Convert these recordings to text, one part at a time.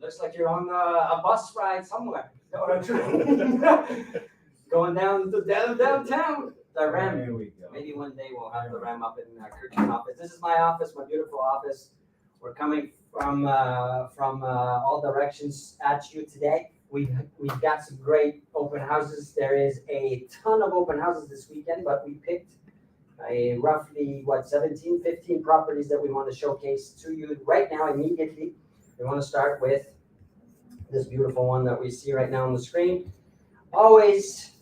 Looks like you're on a bus ride somewhere. Going down to downtown. The Ram. There we go. Maybe one day we'll have the Ram up in Kirkland office. This is my office, my beautiful office. We're coming from all directions at you today. We've got some great open houses. There is a ton of open houses this weekend, but we picked a roughly 17, 15 properties that we want to showcase to you right now immediately. We want to start with this beautiful one that we see right now on the screen. Always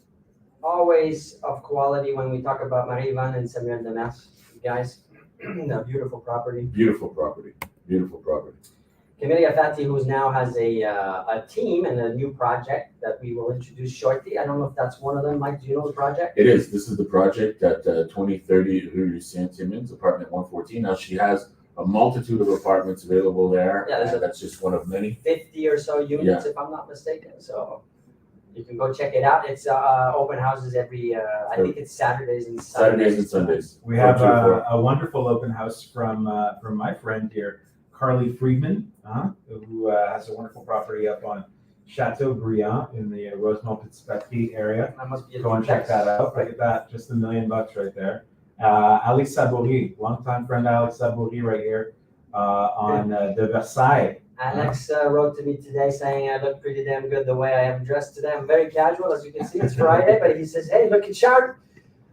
of quality when we talk about Marie-Yvonne and Samuel Demas. You guys, a beautiful property. Beautiful property. Camilla Fati, who now has a team and a new project that we will introduce shortly. I don't know if that's one of them. Mike, do you know the project? It is. This is the project at 2030 Rue Saint-Timmins, apartment 114. Now she has a multitude of apartments available there. Yeah, that's just one of many. 50 or so units, if I'm not mistaken. So you can go check it out. It's open houses every, I think it's Saturdays and Sundays. We have a wonderful open house from my friend here, Carly Friedman, who has a wonderful property up on Chateaubriand in the Rosemont-Petit area. That must be a Go and check that out. Look at that, just $1 million right there. Alex Saboury, longtime friend Alex Saboury right here on de Versailles. Alex wrote to me today saying I look pretty damn good the way I am dressed today. I'm very casual, as you can see. It's Friday, but he says, hey, looking sharp.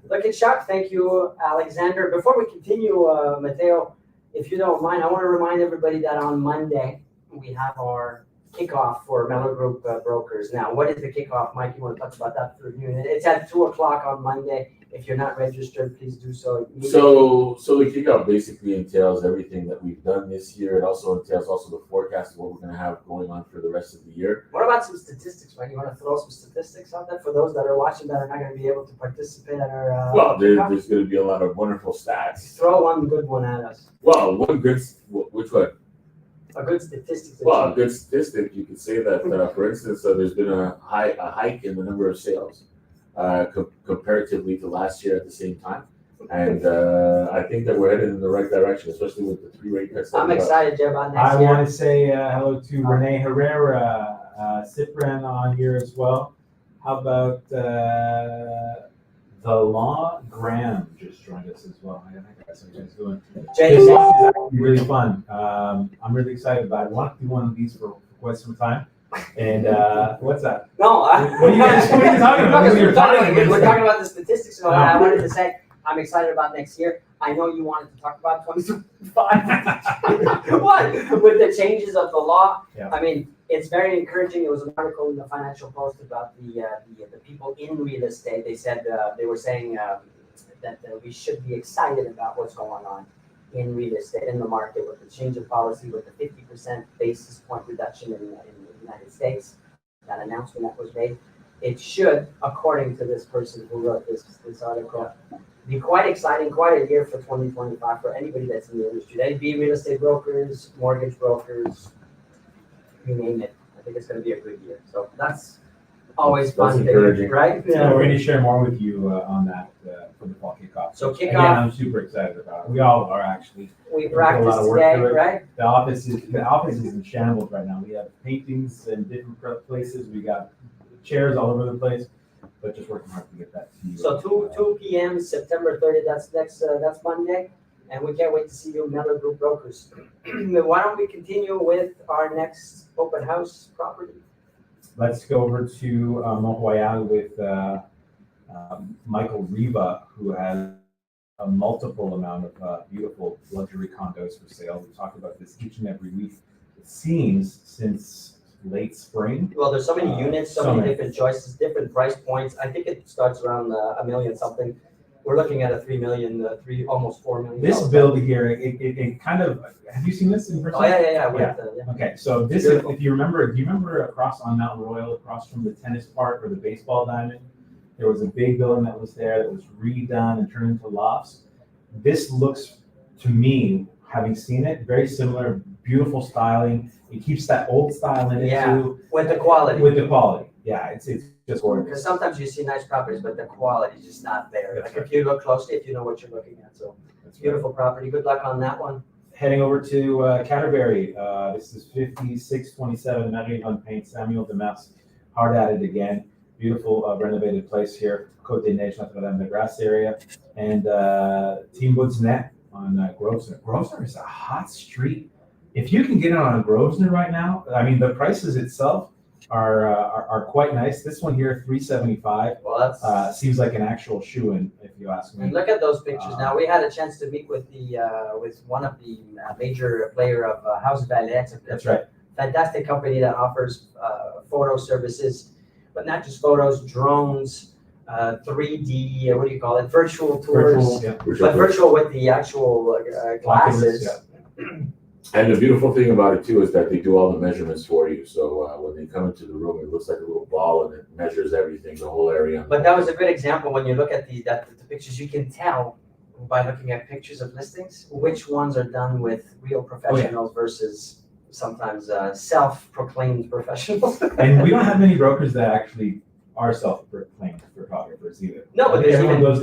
Thank you, Alexander. Before we continue, Matteo, if you don't mind, I want to remind everybody that on Monday we have our kickoff for Mellor Group brokers. Now, what is the kickoff, Mike? You want to talk about that for a few minutes? It's at 2:00 on Monday. If you're not registered, please do so immediately. So the kickoff basically entails everything that we've done this year. It also entails the forecast of what we're going to have going on for the rest of the year. What about some statistics, Mike? You want to throw some statistics out there for those that are watching that are not going to be able to participate at our Well, there's going to be a lot of wonderful stats. Throw one good one at us. Well, which one? A good statistic. Well, a good statistic, you could say that, for instance, there's been a hike in the number of sales comparatively to last year at the same time. And I think that we're headed in the right direction, especially with the 3 rate cuts. I'm excited, Jeb, about next year. I want to say hello to Renee Herrera, Cipran on here as well. How about the Law Graham just joined us as well. I think that's what you guys doing. This is actually really fun. I'm really excited about it. I want to do one of these for quite some time. And what's that? No, what are you talking about? We're talking about the statistics. So I wanted to say I'm excited about next year. I know you wanted to talk about 2025. What? With the changes of the law. Yeah. I mean, it's very encouraging. There was an article in the Financial Post about the people in real estate. They said they were saying that we should be excited about what's going on in real estate in the market with the change of policy, with the 50% basis point reduction in the United States. That announcement that was made, it should, according to this person who wrote this article, be quite exciting, quite a year for 2025 for anybody that's in the industry. They'd be real estate brokers, mortgage brokers, you name it. I think it's going to be a good year. So that's always fun, encouraging, right? Yeah, we're going to share more with you on that for the fall kickoff. So kickoff. Again, I'm super excited about it. We all are actually. We practiced today, right? The office is in shambles right now. We have paintings in different places. We got chairs all over the place, but just working hard to get that to you. So 2 p.m. September 30th. That's Monday, and we can't wait to see you, Mellor Group brokers. Why don't we continue with our next open house property? Let's go over to Mont Royal with Michael Riva, who has a multiple amount of beautiful luxury condos for sale. We talk about this each and every week. It seems since late spring. Well, there's so many units, so many different choices, different price points. I think it starts around $1 million something. We're looking at a $3 million, almost $4 million. This build here, it kind of. Have you seen this in person? Oh yeah. Okay, so this is, if you remember, do you remember across on Mount Royal, across from the tennis park or the baseball diamond, there was a big building that was there that was redone and turned into lofts. This looks, to me, having seen it, very similar, beautiful styling. It keeps that old style in it too. With the quality. Yeah, it's just gorgeous. Because sometimes you see nice properties, but the quality is just not there. Like if you look closely, if you know what you're looking at. So it's beautiful property. Good luck on that one. Heading over to Canterbury. This is 5627 Marie on Paint, Samuel Demers, hard at it again. Beautiful renovated place here, Côte des Neiges, Notre-Dame-de-Grâce area. And Team Woodsnet on Grosvenor. Grosvenor is a hot street. If you can get it on Grosvenor right now, I mean, the prices itself are quite nice. This one here, $375. Well, that's seems like an actual shoe-in, if you ask me. and look at those pictures. Now we had a chance to meet with with one of the major player of House Ballet. That's right. Fantastic company that offers photo services, but not just photos, drones, 3D, what do you call it, virtual tours, Virtual, yeah. but virtual with the actual glasses. Yeah. And the beautiful thing about it too is that they do all the measurements for you. So when they come into the room, it looks like a little ball and it measures everything, the whole area. But that was a good example. When you look at the pictures, you can tell by looking at pictures of listings which ones are done with real professionals versus sometimes self-proclaimed professionals. And we don't have many brokers that actually are self-proclaimed photographers either. No, but there's everyone even- goes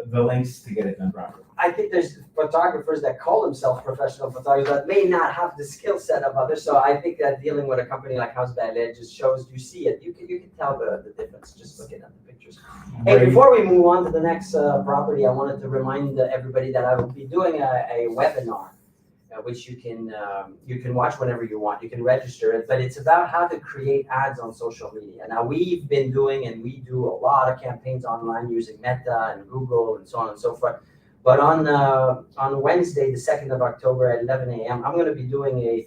the lengths to get it done properly. I think there's photographers that call themselves professional photographers that may not have the skill set of others. So I think that dealing with a company like House Ballet just shows you see it. You can tell the difference just looking at the pictures. Hey, Great. before we move on to the next property, I wanted to remind everybody that I will be doing a webinar, which you can watch whenever you want. You can register it, but it's about how to create ads on social media. Now we've been doing and we do a lot of campaigns online using Meta and Google and so on and so forth. But on Wednesday, the 2nd of October at 11 a.m., I'm going to be doing a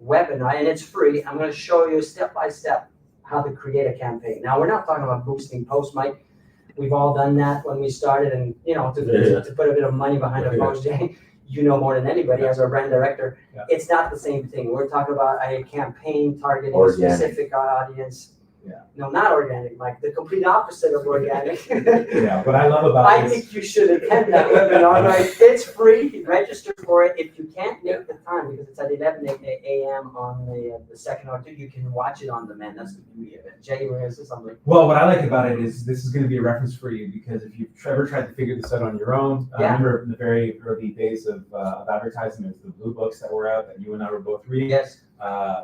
webinar, and it's free. I'm going to show you step by step how to create a campaign. Now we're not talking about boosting posts, Mike. We've all done that when we started, and to put a bit of money behind a post, Jay. You know more than anybody as our brand director. Yeah. It's not the same thing. We're talking about a campaign targeting Organic. a specific audience. Yeah. No, not organic, Mike. The complete opposite of organic. Yeah, what I love about I this, think you should attend that webinar, right? It's free. Register for it. If you can't make the time, because it's at 11 a.m. on the 2nd of October, you can watch it on demand. That's the beauty of it. Jay, you were going to say something? well, what I like about it is this is going to be a reference for you because if you've ever tried to figure this out on your own, I Yeah. remember in the very early days of advertising, there's the blue books that were out that you and I were both reading. Yes.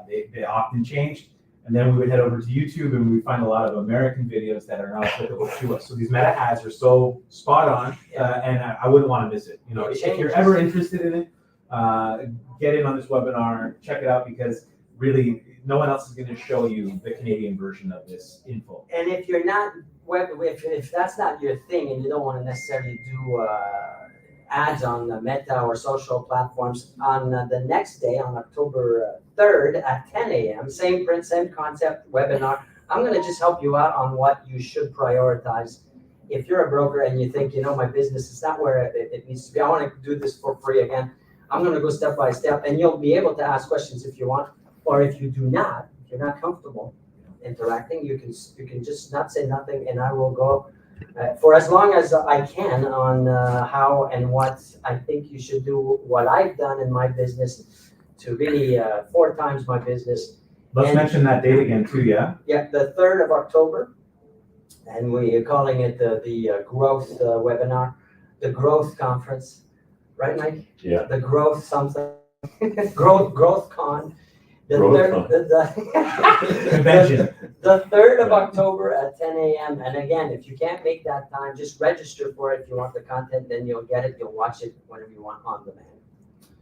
They often changed. And then we would head over to YouTube and we would find a lot of American videos that are not applicable to us. So these meta ads are so spot on, and I wouldn't want to miss it. You know, if you're ever interested in it, get in on this webinar, check it out because really no one else is going to show you the Canadian version of this info. And if you're not if that's not your thing and you don't want to necessarily do ads on the Meta or social platforms, on the next day, on October 3rd at 10 a.m., same print, same concept webinar. I'm going to just help you out on what you should prioritize. If you're a broker and you think, my business is not where it needs to be, I want to do this for free again. I'm going to go step by step, and you'll be able to ask questions if you want, or if you do not, if you're not comfortable interacting, you can just not say nothing, and I will go for as long as I can on how and what I think you should do, what I've done in my business to really 4 times my business. Let's mention that date again too, yeah? Yeah, the 3rd of October, and we are calling it the growth webinar, the growth conference, right, Mike? Yeah. The growth something, growth con. The Growth third, Convention. The 3rd of October at 10 a.m. And again, if you can't make that time, just register for it. If you want the content, then you'll get it. You'll watch it whenever you want on demand.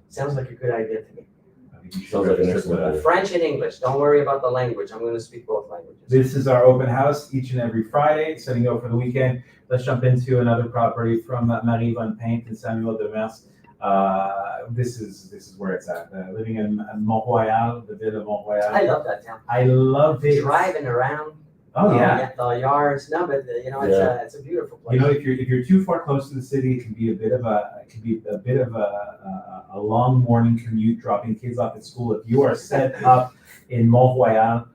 Sounds like a good idea to me. I think you should Sounds like an register excellent for that. idea. French and English. Don't worry about the language. I'm going to speak both languages. This is our open house each and every Friday, setting out for the weekend. Let's jump into another property from Marie Von Paint and Samuel Demers. This is where it's at. Living in Mont-Royal, the Ville of Mont-Royal. I love that town. I love it. Driving around. Oh yeah. The yards. No, but it's a beautiful place. You know, if you're too far close to the city, it can be a bit of a long morning commute, dropping kids off at school. If you are set up in Mont-Royal,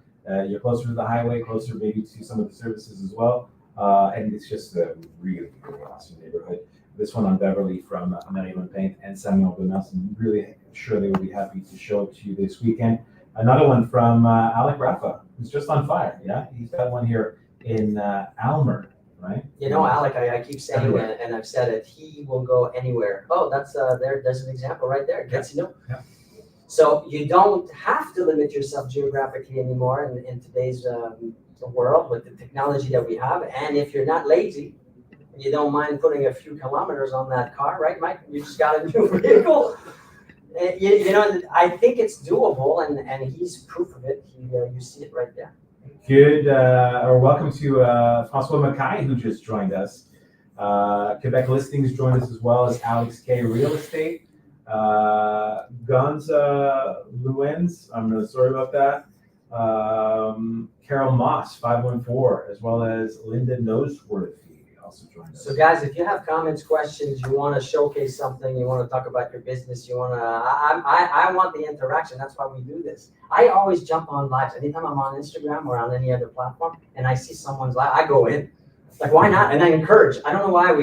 you're closer to the highway, closer maybe to some of the services as well, and it's just a really, really awesome neighborhood. This one on Beverly from Marie Von Paint and Samuel Demers. I'm really sure they will be happy to show it to you this weekend. Another one from Alec Rafa, who's just on fire. Yeah, he's got one here in Almer, right? You know, Alec, I keep saying Everywhere. and I've said it, he will go anywhere. Oh, that's there's an example right there. Gets you know. Yeah. So you don't have to limit yourself geographically anymore in today's world with the technology that we have. And if you're not lazy, you don't mind putting a few kilometers on that car, right, Mike? You just got a new vehicle. You know, I think it's doable, and he's proof of it. You see it right there. Good, or welcome to François Mackay, who just joined us. Quebec Listings joined us as well as Alex K. Real Estate. Gonza Luens, I'm really sorry about that. Carol Moss, 514, as well as Linda Noseworthy also joined us. So guys, if you have comments, questions, you want to showcase something, you want to talk about your business, you want to, I want the interaction. That's why we do this. I always jump on lives. Anytime I'm on Instagram or on any other platform and I see someone's live, I go in. Like, why not? And I encourage. I don't know why I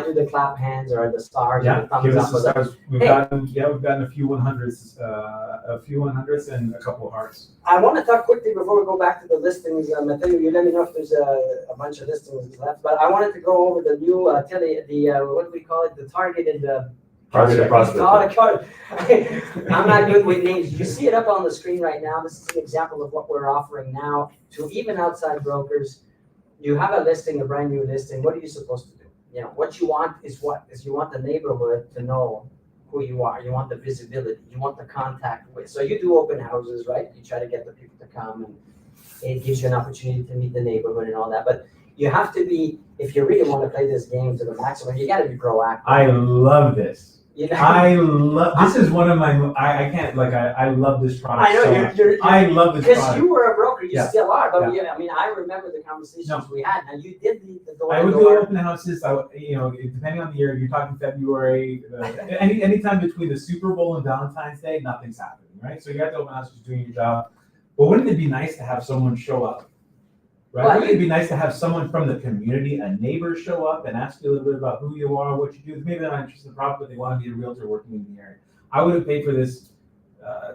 do the clap hands or the stars or the thumbs up. Stars. We've gotten a few 100s and a couple of hearts. I want to talk quickly before we go back to the listings. Matthew, you let me know if there's a bunch of listings left. But I wanted to go over the new what do we call it? The targeted Targeted prospect. I'm not good with names. You see it up on the screen right now. This is an example of what we're offering now to even outside brokers. You have a listing, a brand new listing. What are you supposed to do? You know, what you want is you want the neighborhood to know who you are. You want the visibility. You want the contact with. So you do open houses, right? You try to get the people to come, and it gives you an opportunity to meet the neighborhood and all that. But you have to be, if you really want to play this game to the maximum, you got to be proactive. I love this. You know? This is one of my, I can't, like, I love this product. I know, so much. I love this because product. you were a broker, you still are, but Yeah. I mean, I remember the conversations we had, and you did the door. I would do open houses. Depending on the year, you're talking February, anytime between the Super Bowl and Valentine's Day, nothing's happening, right? So you got the open houses doing your job. But wouldn't it be nice to have someone show up? Right? Well, Wouldn't it be nice to have someone from the community, a neighbor, show up and ask you a little bit about who you are, what you do? Maybe they're not interested in the property, but they want to be a realtor working in the area. I would have paid for this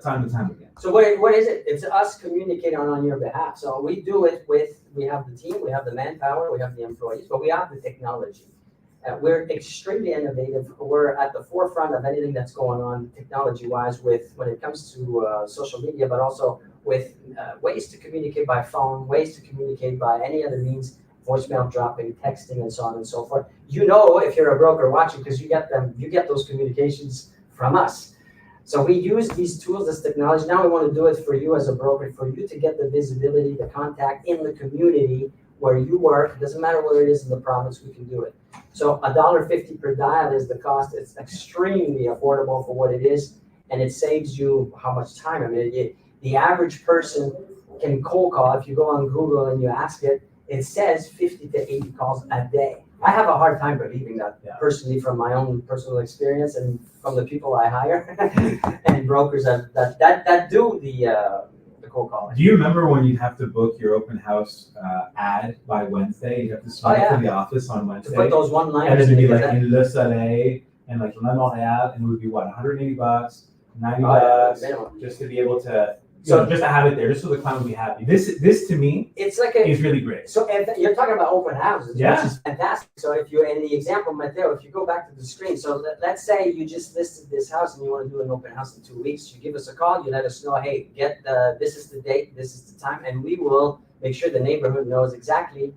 time and time again. So what is it? It's us communicating on your behalf. So we do it we have the team, we have the manpower, we have the employees, but we have the technology. We're extremely innovative. We're at the forefront of anything that's going on technology-wise when it comes to social media, but also with ways to communicate by phone, ways to communicate by any other means, voicemail dropping, texting, and so on and so forth. You know, if you're a broker watching, because you get those communications from us. So we use these tools, this technology. Now we want to do it for you as a broker, for you to get the visibility, the contact in the community where you work. It doesn't matter where it is in the province, we can do it. So $1.50 per dial is the cost. It's extremely affordable for what it is, and it saves you how much time? I mean, the average person can cold call. If you go on Google and you ask it, it says 50 to 80 calls a day. I have a hard time believing that personally, from my own personal experience and from the people I hire and brokers that do the cold calling. Do you remember when you'd have to book your open house ad by Wednesday? You'd have to swing to the office on Wednesday. To put those one-liners. And then it'd be like in Le Soleil and like Le Montréal, and it would be what, $180, $90 just to be able to. So just to have it there, just so the client would be happy. This to me, it's like is really great. So if you're talking about open houses, which is fantastic. So if you're in the example, Matteo, if you go back to the screen, so let's say you just listed this house and you want to do an open house in 2 weeks. You give us a call, you let us know, hey, this is the date, this is the time, and we will make sure the neighborhood knows exactly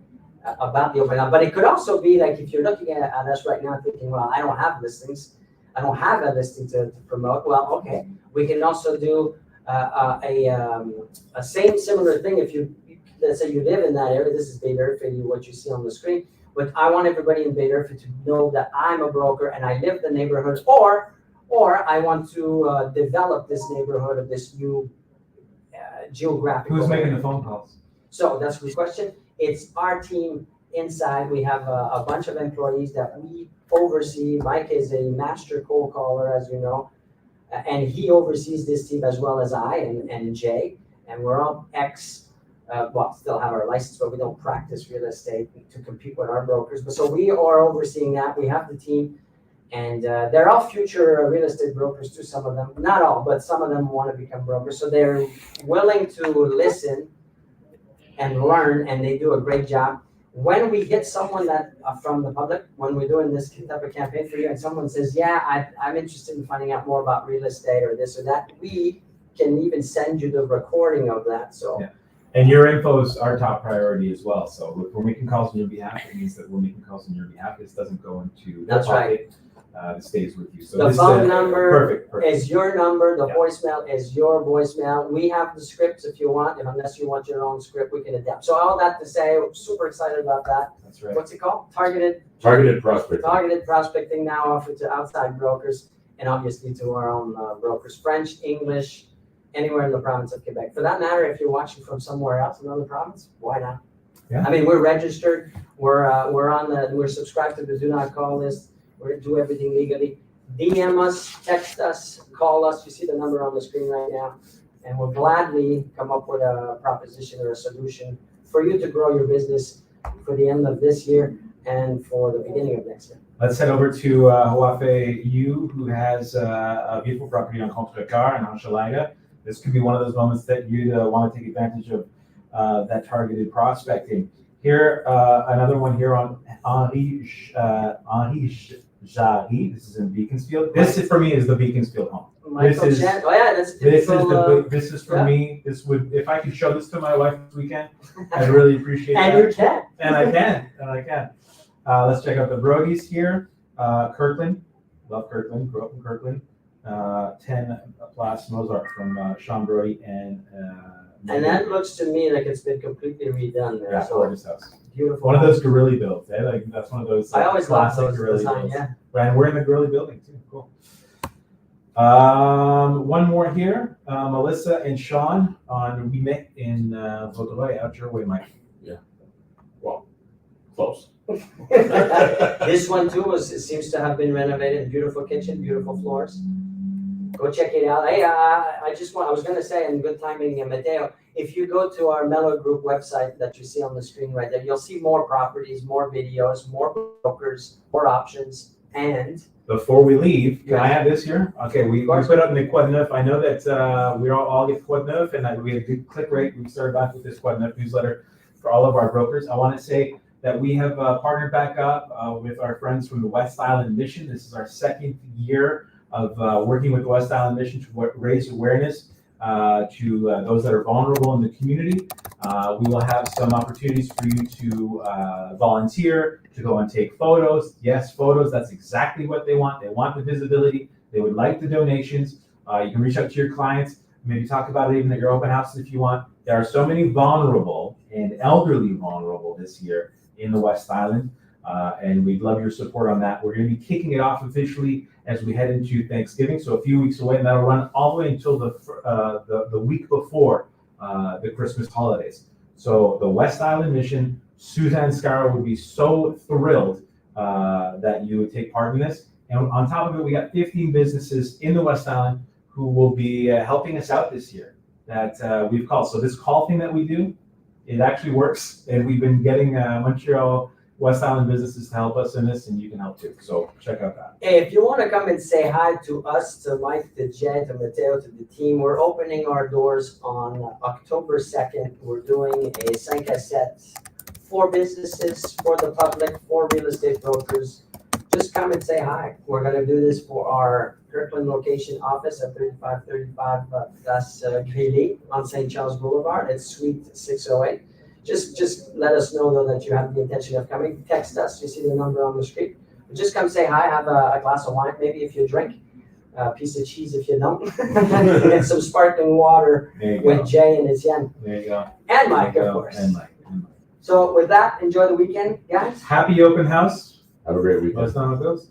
about the open house. But it could also be like if you're looking at us right now thinking, well, I don't have listings, I don't have a listing to promote. Well, okay, we can also do a same similar thing. If you, let's say you live in that area, this is Bay D'Urfé, what you see on the screen, but I want everybody in Bay D'Urfé to know that I'm a broker and I live the neighborhood, or I want to develop this neighborhood of this new geographic. Who's making the phone calls? So that's a good question. It's our team inside. We have a bunch of employees that we oversee. Mike is a master cold caller, as you know. And he oversees this team as well as I and Jay, and we're all still have our license, but we don't practice real estate to compete with our brokers. But so we are overseeing that. We have the team, and they're all future real estate brokers too. Some of them, not all, but some of them want to become brokers. So they're willing to listen and learn, and they do a great job. when we get someone that from the public, when we're doing this type of campaign for you, and someone says, yeah, I'm interested in finding out more about real estate or this or that, we can even send you the recording of that. So. Yeah. And your info is our top priority as well. So if we're making calls on your behalf, it means that we're making calls on your behalf. This doesn't go into That's pocket. It stays with you. So the this, phone number perfect. is your number. The Yeah. voicemail is your voicemail. We have the scripts if you want, and unless you want your own script, we can adapt. So all that to say, I'm super excited about that. That's right. What's it called? Targeted prospecting now offered to outside brokers and obviously to our own brokers, French, English, anywhere in the province of Quebec. For that matter, if you're watching from somewhere else, another province, why not? Yeah. I mean, we're registered. We're subscribed to the Do Not Call list. We're gonna do everything legally. DM us, text us, call us. You see the number on the screen right now, and we'll gladly come up with a proposition or a solution for you to grow your business for the end of this year and for the beginning of next year. Let's head over to Huafe Yu, who has a beautiful property on Contrecoeur and Hochelaga. This could be one of those moments that you'd want to take advantage of that targeted prospecting. Here, another one here on Henri Jarry. This is in Beaconsfield. This is, for me, is the Beaconsfield home. Michael This is- Chan. Oh yeah, that's typical. This is for yeah. me. This would, if I could show this to my wife this weekend, I'd really appreciate And that. you can. And I can. Let's check out the Brodies here. Kirkland, love Kirkland, grew up in Kirkland. 10 plus Mozart from Sean Brody and that looks to me like it's been completely redone there. yeah, So gorgeous house. beautiful. One of those Guerrilli builds, eh? Like that's one of those. I always love classic those Guerrilli designs. builds. Yeah. And we're in the Guerrilli building too. Cool. One more here. Melissa and Sean on we met in Vaudreuil, out your way, Mike. Well, close. This one too seems to have been renovated. Beautiful kitchen, beautiful floors. Go check it out. Hey, I was gonna say, in good timing, Mateo, if you go to our Mellor Group website that you see on the screen right there, you'll see more properties, more videos, more brokers, more options, and Before we leave, can I Yeah. have this here? Okay, we put up the Quad Neuf. I know that we all get Quad Neuf, and we have a good click rate. We started back with this Quad Neuf newsletter for all of our brokers. I want to say that we have partnered back up with our friends from the West Island Mission. This is our second year of working with the West Island Mission to raise awareness to those that are vulnerable in the community. We will have some opportunities for you to volunteer, to go and take photos. Yes, photos, that's exactly what they want. They want the visibility. They would like the donations. You can reach out to your clients, maybe talk about it even at your open houses if you want. There are so many vulnerable and elderly vulnerable this year in the West Island, and we'd love your support on that. We're going to be kicking it off officially as we head into Thanksgiving, so a few weeks away, and that'll run all the way until the week before the Christmas holidays. So the West Island Mission, Suzanne Scarrow would be so thrilled that you would take part in this. And on top of it, we got 15 businesses in the West Island who will be helping us out this year that we've called. So this call thing that we do, it actually works, and we've been getting Montreal West Island businesses to help us in this, and you can help too. So check out that. hey, if you want to come and say hi to us, to Mike, to Jay, to Mateo, to the team, we're opening our doors on October 2nd. We're doing a 5 à 7 for businesses, for the public, for real estate brokers. Just come and say hi. We're going to do this for our Kirkland location office at 3535 Place Grély on St. Charles Boulevard. It's Suite 608. Just let us know though that you have the intention of coming. Text us. You see the number on the screen. Just come say hi. Have a glass of wine, maybe if you drink. A piece of cheese if you don't. And some sparkling water There you with go. Jay and Étienne. There you go. And Mike, There you of go. course. And Mike. So with that, enjoy the weekend, guys. Happy open house. Have a great weekend. Let us know how it goes.